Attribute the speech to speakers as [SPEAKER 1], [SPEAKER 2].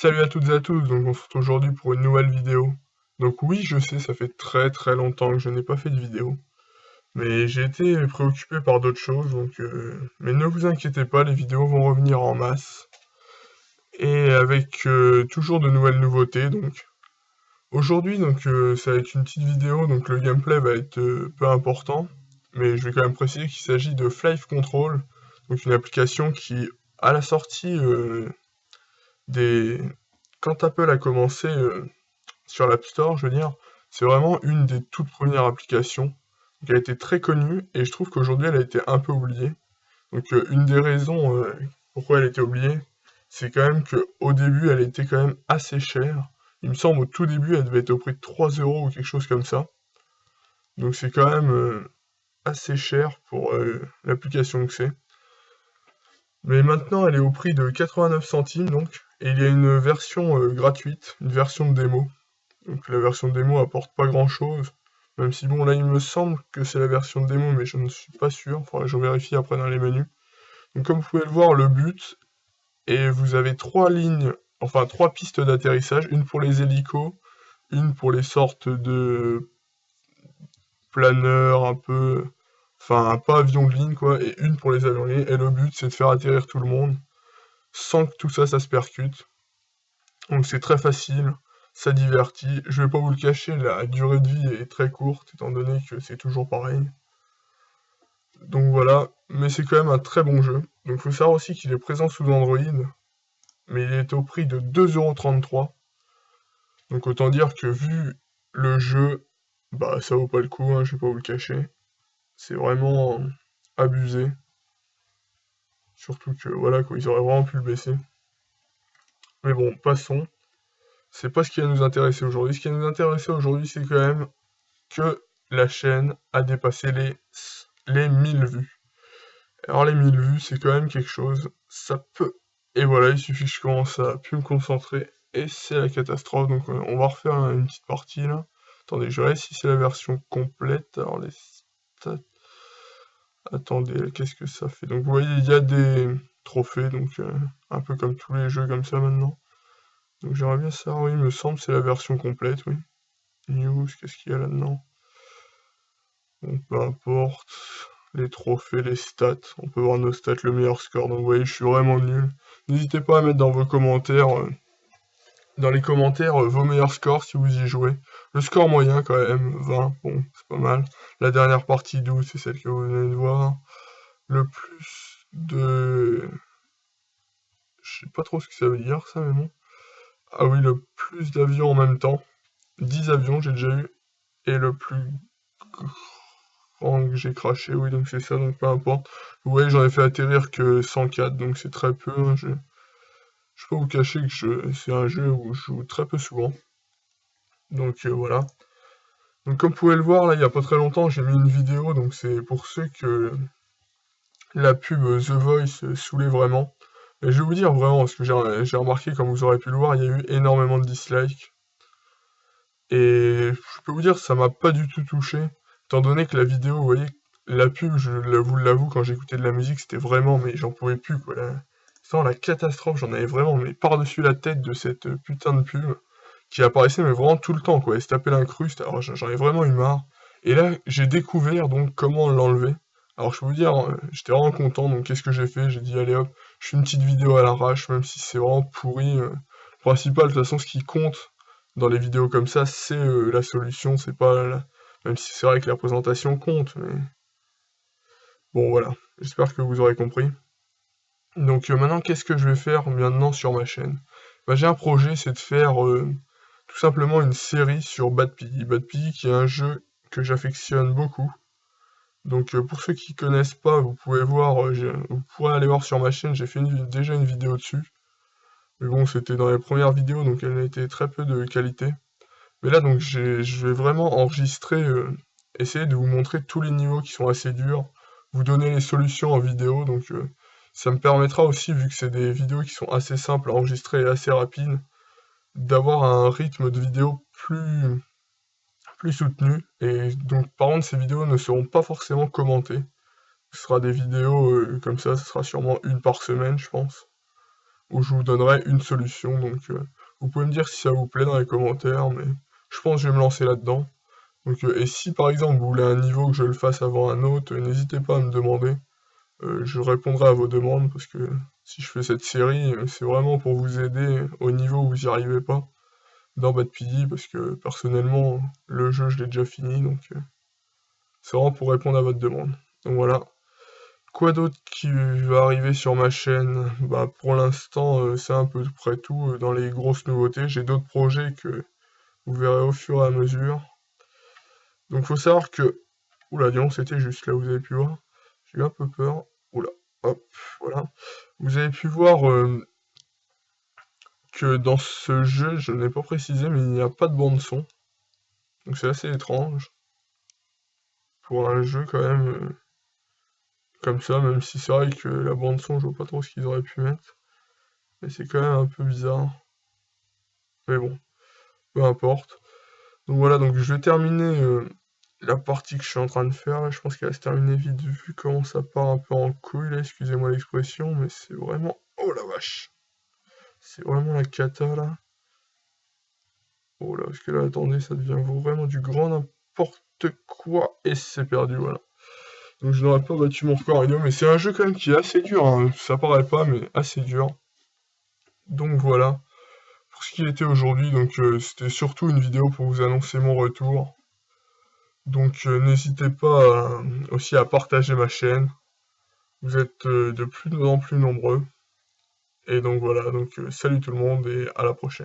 [SPEAKER 1] Salut à toutes et à tous, donc on se retrouve aujourd'hui pour une nouvelle vidéo. Donc oui, je sais, ça fait très longtemps que je n'ai pas fait de vidéo, mais j'ai été préoccupé par d'autres choses, mais ne vous inquiétez pas, les vidéos vont revenir en masse, et avec toujours de nouvelles nouveautés, donc. Aujourd'hui, ça va être une petite vidéo, donc le gameplay va être peu important, mais je vais quand même préciser qu'il s'agit de Flive Control, donc une application qui, à la sortie des... Quand Apple a commencé sur l'App Store, je veux dire, c'est vraiment une des toutes premières applications. Donc, elle a été très connue et je trouve qu'aujourd'hui elle a été un peu oubliée. Une des raisons pourquoi elle a été oubliée, c'est quand même qu'au début elle était quand même assez chère. Il me semble au tout début elle devait être au prix de 3 euros ou quelque chose comme ça. Donc c'est quand même assez cher pour l'application que c'est. Mais maintenant elle est au prix de 89 centimes donc, et il y a une version gratuite, une version de démo. Donc la version de démo apporte pas grand chose. Même si bon là il me semble que c'est la version de démo mais je ne suis pas sûr. Faudra que je vérifie après dans les menus. Donc comme vous pouvez le voir le but, et vous avez trois lignes, enfin trois pistes d'atterrissage, une pour les hélicos, une pour les sortes de planeurs un peu, enfin pas avion de ligne quoi, et une pour les avions. Et le but c'est de faire atterrir tout le monde sans que tout ça se percute. Donc c'est très facile, ça divertit. Je vais pas vous le cacher, la durée de vie est très courte, étant donné que c'est toujours pareil. Donc voilà, mais c'est quand même un très bon jeu. Donc faut savoir aussi qu'il est présent sous Android, mais il est au prix de 2,33 €. Donc autant dire que vu le jeu, bah ça vaut pas le coup, hein, je vais pas vous le cacher. C'est vraiment abusé. Surtout que voilà, quoi, ils auraient vraiment pu le baisser. Mais bon, passons. C'est pas ce qui va nous intéresser aujourd'hui. Ce qui va nous intéresser aujourd'hui, c'est quand même que la chaîne a dépassé les 1000 vues. Alors les 1000 vues, c'est quand même quelque chose, ça peut. Et voilà, il suffit que je commence à plus me concentrer, et c'est la catastrophe, donc on va refaire une petite partie là. Attendez, je regarde si c'est la version complète, alors les stats... Attendez, qu'est-ce que ça fait? Donc vous voyez, il y a des trophées, donc un peu comme tous les jeux comme ça maintenant. Donc j'aimerais bien savoir, oui, il me semble c'est la version complète, oui. News, qu'est-ce qu'il y a là-dedans? Bon, peu importe. Les trophées, les stats. On peut voir nos stats, le meilleur score. Donc vous voyez, je suis vraiment nul. N'hésitez pas à mettre dans vos commentaires, vos meilleurs scores si vous y jouez. Le score moyen quand même, 20, bon, c'est pas mal. La dernière partie 12, c'est celle que vous venez de voir. Le plus de... Je sais pas trop ce que ça veut dire ça, mais bon. Ah oui, le plus d'avions en même temps. 10 avions, j'ai déjà eu. Et le plus que j'ai craché, oui, donc c'est ça, donc peu importe. Vous voyez, j'en ai fait atterrir que 104, donc c'est très peu. Hein, je peux vous cacher que c'est un jeu où je joue très peu souvent. Donc voilà. Donc comme vous pouvez le voir, là, il n'y a pas très longtemps, j'ai mis une vidéo, donc c'est pour ceux que la pub The Voice saoulait vraiment. Et je vais vous dire vraiment, parce que j'ai remarqué, comme vous aurez pu le voir, il y a eu énormément de dislikes. Et je peux vous dire, ça m'a pas du tout touché, étant donné que la vidéo, vous voyez, la pub, vous l'avoue, quand j'écoutais de la musique, c'était vraiment, mais j'en pouvais plus, quoi. Sans la catastrophe, j'en avais vraiment, mais par-dessus la tête de cette putain de pub, qui apparaissait, mais vraiment tout le temps, quoi. Elle se tapait l'incruste, alors j'en ai vraiment eu marre. Et là, j'ai découvert, donc, comment l'enlever. Alors, je peux vous dire, j'étais vraiment content, donc qu'est-ce que j'ai fait? J'ai dit, allez hop, je fais une petite vidéo à l'arrache, même si c'est vraiment pourri. Le principal, de toute façon, ce qui compte, dans les vidéos comme ça, c'est la solution, c'est pas même si c'est vrai que la présentation compte, mais bon voilà, j'espère que vous aurez compris. Donc maintenant, qu'est-ce que je vais faire maintenant sur ma chaîne? Bah, j'ai un projet, c'est de faire tout simplement une série sur Bad Piggy. Bad Piggy qui est un jeu que j'affectionne beaucoup. Donc pour ceux qui connaissent pas, vous pouvez voir, vous pourrez aller voir sur ma chaîne, j'ai fait déjà une vidéo dessus. Mais bon, c'était dans les premières vidéos, donc elle a été très peu de qualité. Mais là, donc, je vais vraiment enregistrer, essayer de vous montrer tous les niveaux qui sont assez durs, vous donner les solutions en vidéo, donc ça me permettra aussi, vu que c'est des vidéos qui sont assez simples à enregistrer et assez rapides, d'avoir un rythme de vidéo plus soutenu. Et donc, par contre, ces vidéos ne seront pas forcément commentées. Ce sera des vidéos comme ça sera sûrement une par semaine, je pense. où je vous donnerai une solution. Donc vous pouvez me dire si ça vous plaît dans les commentaires, mais je pense que je vais me lancer là-dedans. Donc, et si par exemple vous voulez un niveau que je le fasse avant un autre, n'hésitez pas à me demander. Je répondrai à vos demandes parce que si je fais cette série, c'est vraiment pour vous aider au niveau où vous n'y arrivez pas dans Bad PD parce que personnellement, le jeu je l'ai déjà fini donc c'est vraiment pour répondre à votre demande. Donc voilà. Quoi d'autre qui va arriver sur ma chaîne? Bah pour l'instant, c'est à peu près tout dans les grosses nouveautés. J'ai d'autres projets que vous verrez au fur et à mesure. Donc faut savoir que... Oula, dis donc, c'était juste là, vous avez pu voir. J'ai eu un peu peur. Oula, hop, voilà. Vous avez pu voir que dans ce jeu, je n'ai pas précisé, mais il n'y a pas de bande son. Donc c'est assez étrange. Pour un jeu quand même comme ça, même si c'est vrai que la bande son, je vois pas trop ce qu'ils auraient pu mettre. Mais c'est quand même un peu bizarre. Mais bon, peu importe. Donc voilà, donc je vais terminer la partie que je suis en train de faire. Là, je pense qu'elle va se terminer vite vu comment ça part un peu en couille là, excusez-moi l'expression, mais c'est vraiment... Oh la vache! C'est vraiment la cata là. Oh là, parce que là, attendez, ça devient vraiment du grand n'importe quoi. Et c'est perdu, voilà. Donc je n'aurais pas battu mon record vidéo, mais c'est un jeu quand même qui est assez dur, hein. Ça paraît pas, mais assez dur. Donc voilà, pour ce qui était aujourd'hui, donc c'était surtout une vidéo pour vous annoncer mon retour. Donc n'hésitez pas aussi à partager ma chaîne. Vous êtes de plus en plus nombreux. Et donc voilà, donc salut tout le monde et à la prochaine.